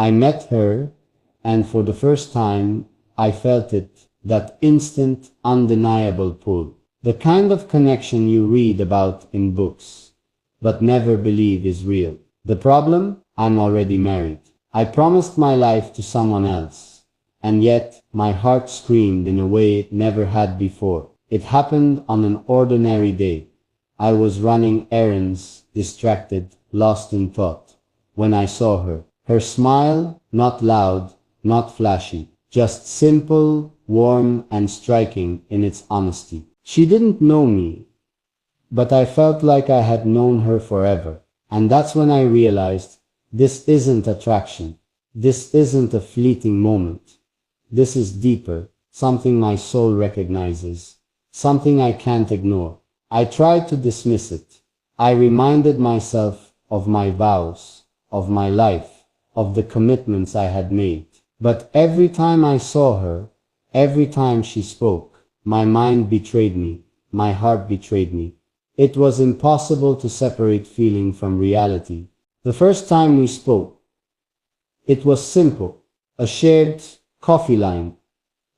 I met her, and for the first time, I felt it, that instant, undeniable pull. The kind of connection you read about in books, but never believe is real. The problem? I'm already married. I promised my life to someone else, and yet my heart screamed in a way it never had before. It happened on an ordinary day. I was running errands, distracted, lost in thought, when I saw her. Her smile, not loud, not flashy, just simple, warm, and striking in its honesty. She didn't know me, but I felt like I had known her forever. And that's when I realized, this isn't attraction. This isn't a fleeting moment. This is deeper, something my soul recognizes, something I can't ignore. I tried to dismiss it. I reminded myself of my vows, of my life, of the commitments I had made. But every time I saw her, every time she spoke, my mind betrayed me, my heart betrayed me. It was impossible to separate feeling from reality. The first time we spoke, it was simple, a shared coffee line,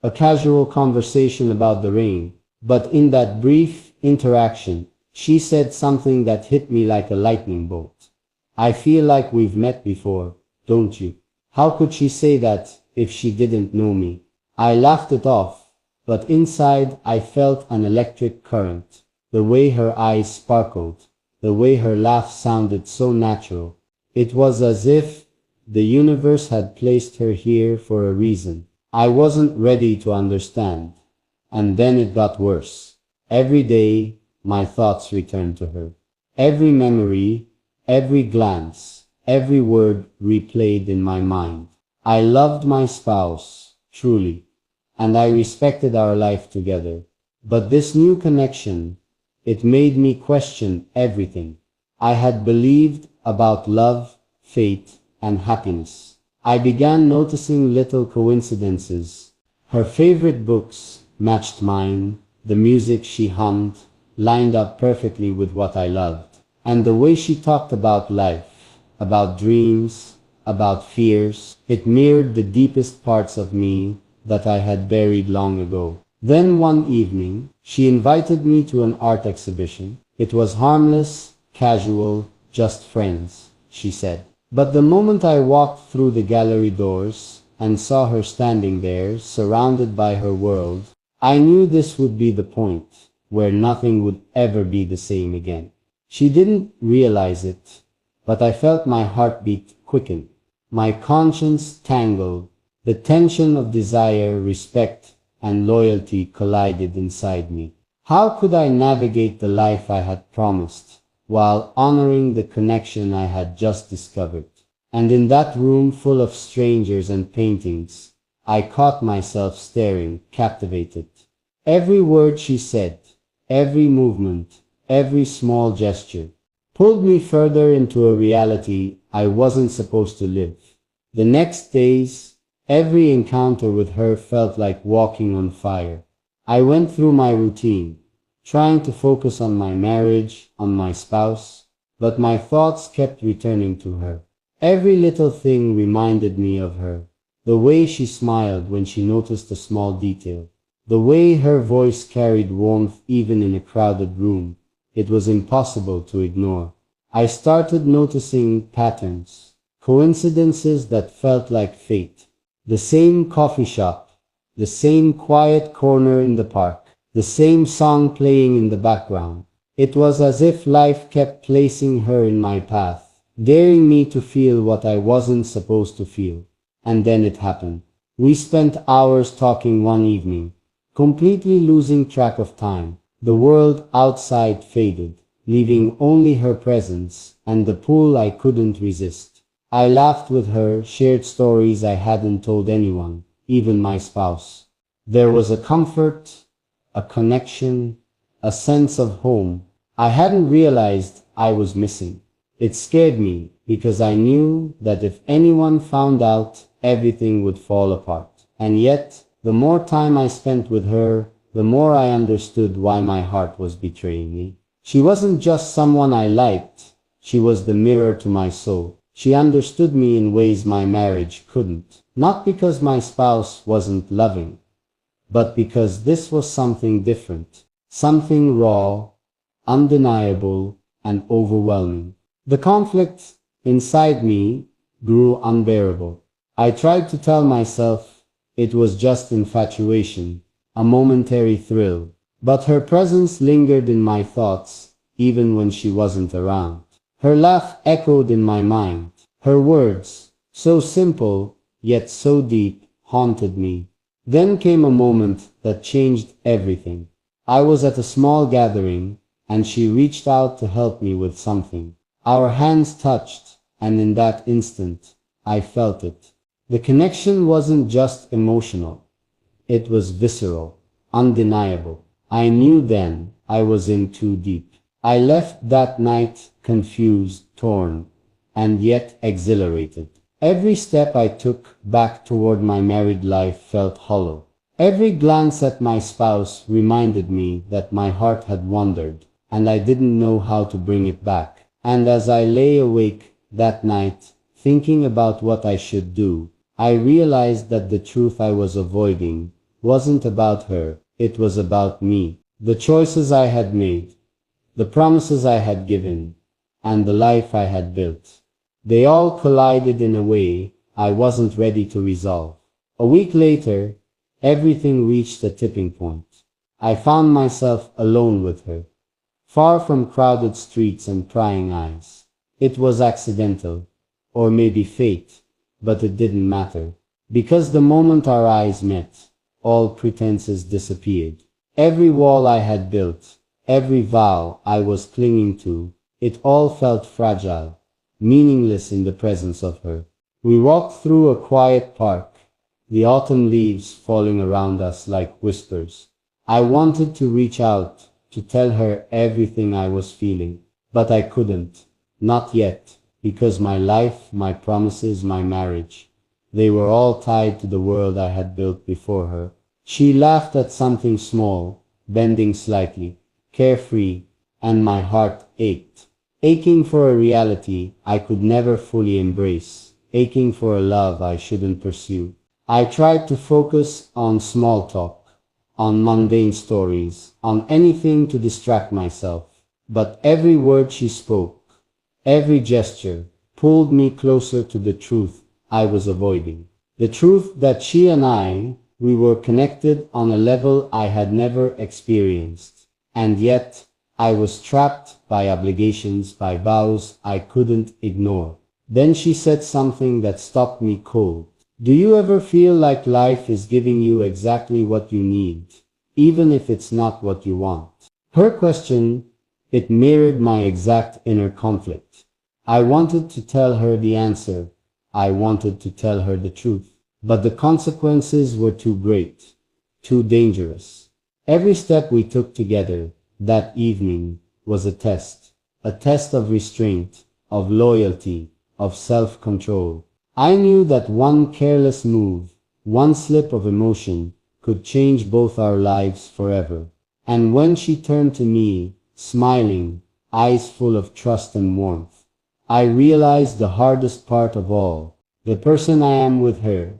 a casual conversation about the rain. But in that brief interaction, she said something that hit me like a lightning bolt. I feel like we've met before, don't you? How could she say that if she didn't know me? I laughed it off, but inside I felt an electric current. The way her eyes sparkled, the way her laugh sounded so natural. It was as if the universe had placed her here for a reason. I wasn't ready to understand. And then it got worse. Every day, my thoughts returned to her. Every memory, every glance, every word replayed in my mind. I loved my spouse, truly, and I respected our life together. But this new connection, it made me question everything I had believed about love, fate, and happiness. I began noticing little coincidences. Her favorite books matched mine, the music she hummed lined up perfectly with what I loved, and the way she talked about life, about dreams, about fears, it mirrored the deepest parts of me that I had buried long ago. Then one evening, she invited me to an art exhibition. It was harmless, casual, just friends, she said. But the moment I walked through the gallery doors and saw her standing there, surrounded by her world, I knew this would be the point where nothing would ever be the same again. She didn't realize it, but I felt my heartbeat quicken, my conscience tangled, the tension of desire, respect, and loyalty collided inside me. How could I navigate the life I had promised, while honoring the connection I had just discovered? And in that room full of strangers and paintings, I caught myself staring, captivated. Every word she said, every movement, every small gesture, pulled me further into a reality I wasn't supposed to live. The next days, every encounter with her felt like walking on fire. I went through my routine, trying to focus on my marriage, on my spouse, but my thoughts kept returning to her. Every little thing reminded me of her. The way she smiled when she noticed a small detail. The way her voice carried warmth even in a crowded room. It was impossible to ignore. I started noticing patterns, coincidences that felt like fate. The same coffee shop, the same quiet corner in the park, the same song playing in the background. It was as if life kept placing her in my path, daring me to feel what I wasn't supposed to feel. And then it happened. We spent hours talking one evening, completely losing track of time. The world outside faded, leaving only her presence and the pull I couldn't resist. I laughed with her, shared stories I hadn't told anyone, even my spouse. There was a comfort, a connection, a sense of home I hadn't realized I was missing. It scared me because I knew that if anyone found out, everything would fall apart. And yet, the more time I spent with her, the more I understood why my heart was betraying me. She wasn't just someone I liked. She was the mirror to my soul. She understood me in ways my marriage couldn't. Not because my spouse wasn't loving, but because this was something different. Something raw, undeniable, and overwhelming. The conflict inside me grew unbearable. I tried to tell myself it was just infatuation, a momentary thrill, but her presence lingered in my thoughts even when she wasn't around. Her laugh echoed in my mind. Her words, so simple yet so deep, haunted me. Then came a moment that changed everything. I was at a small gathering, and she reached out to help me with something. Our hands touched, and in that instant, I felt it. The connection wasn't just emotional. It was visceral, undeniable. I knew then I was in too deep. I left that night confused, torn, and yet exhilarated. Every step I took back toward my married life felt hollow. Every glance at my spouse reminded me that my heart had wandered, and I didn't know how to bring it back. And as I lay awake that night, thinking about what I should do, I realized that the truth I was avoiding wasn't about her, it was about me. The choices I had made, the promises I had given, and the life I had built. They all collided in a way I wasn't ready to resolve. A week later, everything reached a tipping point. I found myself alone with her, far from crowded streets and prying eyes. It was accidental, or maybe fate, but it didn't matter. Because the moment our eyes met, all pretenses disappeared. Every wall I had built, every vow I was clinging to, it all felt fragile, meaningless in the presence of her. We walked through a quiet park, the autumn leaves falling around us like whispers. I wanted to reach out, to tell her everything I was feeling, but I couldn't. Not yet, because my life, my promises, my marriage, they were all tied to the world I had built before her. She laughed at something small, bending slightly, carefree, and my heart ached. Aching for a reality I could never fully embrace, aching for a love I shouldn't pursue. I tried to focus on small talk, on mundane stories, on anything to distract myself. But every word she spoke, every gesture, pulled me closer to the truth I was avoiding. The truth that she and we were connected on a level I had never experienced. And yet, I was trapped by obligations, by vows I couldn't ignore. Then she said something that stopped me cold. Do you ever feel like life is giving you exactly what you need, even if it's not what you want? Her question, it mirrored my exact inner conflict. I wanted to tell her the answer. I wanted to tell her the truth. But the consequences were too great, too dangerous. Every step we took together that evening was a test of restraint, of loyalty, of self-control. I knew that one careless move, one slip of emotion, could change both our lives forever. And when she turned to me, smiling, eyes full of trust and warmth, I realized the hardest part of all. The person I am with her,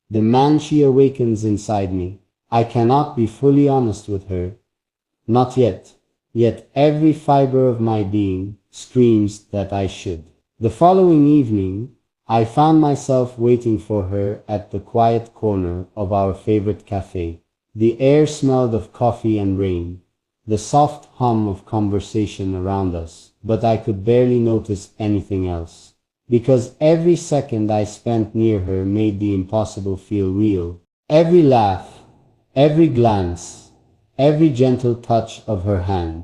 the man she awakens inside me, I cannot be fully honest with her. Not yet. Yet every fiber of my being screams that I should. The following evening, I found myself waiting for her at the quiet corner of our favorite cafe. The air smelled of coffee and rain, the soft hum of conversation around us, but I could barely notice anything else. Because every second I spent near her made the impossible feel real. Every laugh, every glance, every gentle touch of her hand.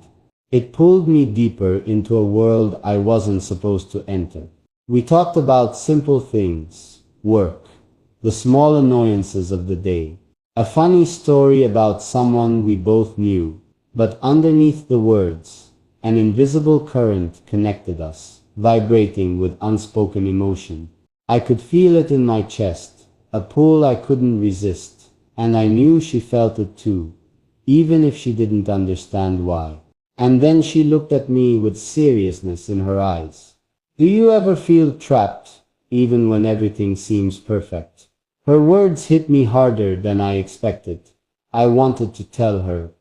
It pulled me deeper into a world I wasn't supposed to enter. We talked about simple things, work, the small annoyances of the day, a funny story about someone we both knew, but underneath the words, an invisible current connected us, vibrating with unspoken emotion. I could feel it in my chest, a pull I couldn't resist, and I knew she felt it too, even if she didn't understand why. And then she looked at me with seriousness in her eyes. Do you ever feel trapped, even when everything seems perfect? Her words hit me harder than I expected. I wanted to tell her,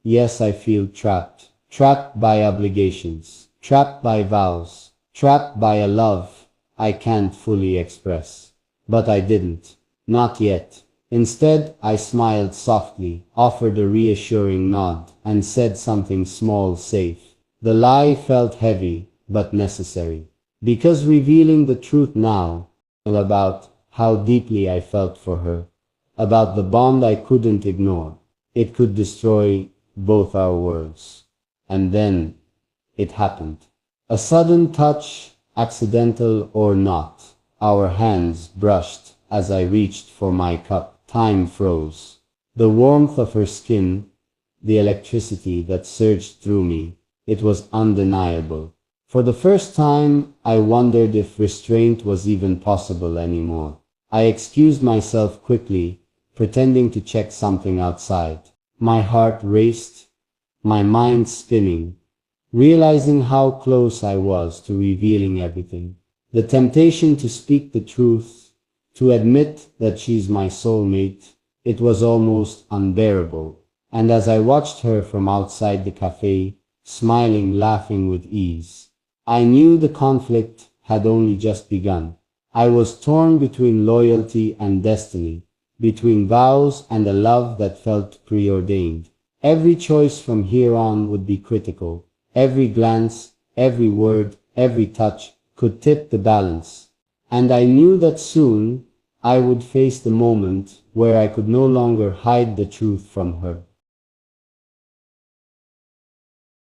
yes, I feel trapped. Trapped by obligations. Trapped by vows. Trapped by a love I can't fully express. But I didn't. Not yet. Instead, I smiled softly, offered a reassuring nod, and said something small, safe. The lie felt heavy, but necessary. Because revealing the truth now, about how deeply I felt for her, about the bond I couldn't ignore, it could destroy both our worlds. And then, it happened. A sudden touch, accidental or not, our hands brushed as I reached for my cup. Time froze. The warmth of her skin, the electricity that surged through me, it was undeniable. For the first time, I wondered if restraint was even possible anymore. I excused myself quickly, pretending to check something outside. My heart raced, my mind spinning, realizing how close I was to revealing everything. The temptation to speak the truth, to admit that she's my soulmate, it was almost unbearable. And as I watched her from outside the cafe, smiling, laughing with ease, I knew the conflict had only just begun. I was torn between loyalty and destiny, between vows and a love that felt preordained. Every choice from here on would be critical. Every glance, every word, every touch could tip the balance. And I knew that soon I would face the moment where I could no longer hide the truth from her.